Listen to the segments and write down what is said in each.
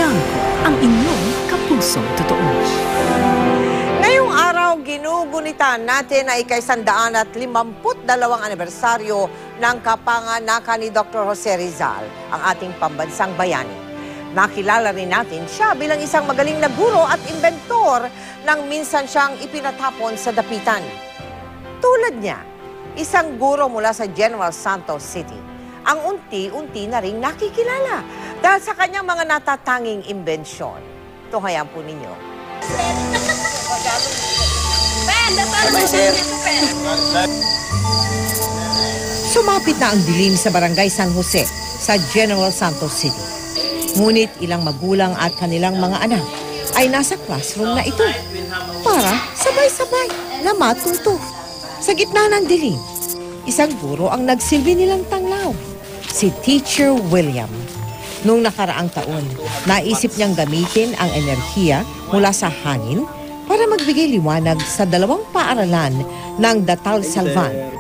Tiangco, ang inyong kapusong totoo. Ngayong araw, ginugunitan natin ay ika-152 anibersaryo ng kapanganakan ni Dr. Jose Rizal, ang ating pambansang bayani. Nakilala rin natin siya bilang isang magaling na guro at inventor nang minsan siyang ipinatapon sa dapitan. Tulad niya, isang guro mula sa General Santos City, ang unti-unti na ring nakikilala dahil sa kanyang mga natatanging imbensyon. Tunghayan po ninyo. Sumapit na ang dilim sa Barangay San Jose sa General Santos City. Ngunit ilang magulang at kanilang mga anak ay nasa classroom na ito para sabay-sabay na matuto. Sa gitna ng dilim, isang guro ang nagsilbi nilang tanglaw, si Teacher William. Noong nakaraang taon, naisip niyang gamitin ang enerhiya mula sa hangin para magbigay liwanag sa dalawang paaralan ng Datal Salvan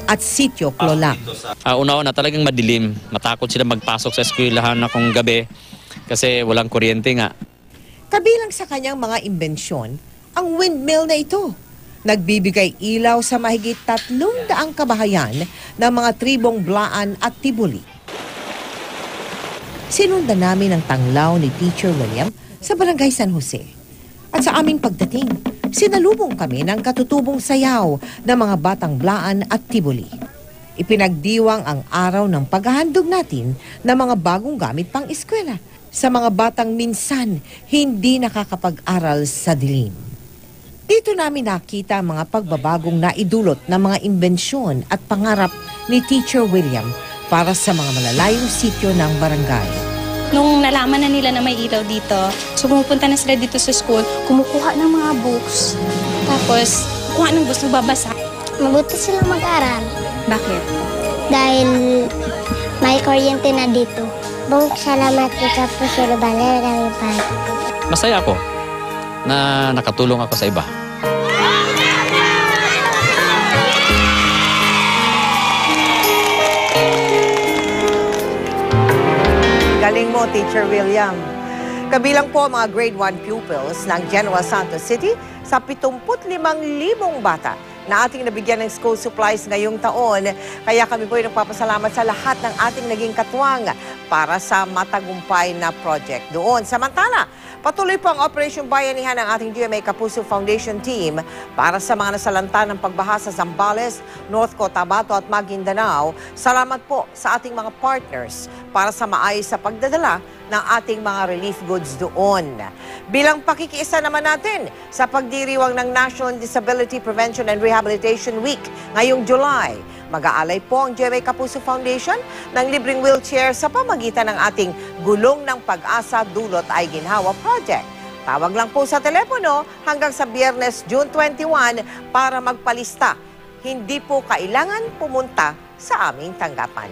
at Sitio Clolac. Una-una talagang madilim. Matakot sila magpasok sa eskwelahan akong gabi kasi walang kuryente nga. Kabilang sa kanyang mga imbensyon, ang windmill na ito. Nagbibigay ilaw sa mahigit 300 kabahayan ng mga tribong Blaan at Tibuli. Sinundan namin ang tanglaw ni Teacher William sa Barangay San Jose. At sa aming pagdating, sinalubong kami ng katutubong sayaw ng mga batang Blaan at Tibuli. Ipinagdiwang ang araw ng paghahandog natin ng mga bagong gamit pang eskwela sa mga batang minsan hindi nakakapag-aral sa dilim. Dito namin nakita ang mga pagbabagong naidulot ng mga imbensyon at pangarap ni Teacher William para sa mga malalayong sityo ng barangay. Nung nalaman na nila na may ilaw dito, so pumupunta na sila dito sa school, kumukuha ng mga books, tapos kuha ng gusto babasa. Mabuti silang mag-aral. Bakit? Dahil may kuryente na dito. Salamat po sa pusulubana. Masaya ako na nakatulong ako sa iba. Galing mo, Teacher William. Kabilang po mga grade 1 pupils ng General Santos City sa 75,000 bata na ating nabigyan ng school supplies ngayong taon. Kaya kami po ay nagpapasalamat sa lahat ng ating naging katuwang para sa matagumpay na project doon. Samantala, patuloy po ang Operation Bayanihan ng ating GMA Kapuso Foundation team para sa mga nasalanta ng pagbaha sa Zambales, North Cotabato at Maguindanao. Salamat po sa ating mga partners para sa maayos sa pagdadala ng ating mga relief goods doon. Bilang pakikiisa naman natin sa pagdiriwang ng National Disability Prevention and Rehabilitation Week ngayong July, mag-aalay po ang GMA Kapuso Foundation ng libreng wheelchair sa pamagitan ng ating Gulong ng Pag-asa Dulot ay Ginhawa Project. Tawag lang po sa telepono hanggang sa Biyernes, June 21 para magpalista. Hindi po kailangan pumunta sa aming tanggapan.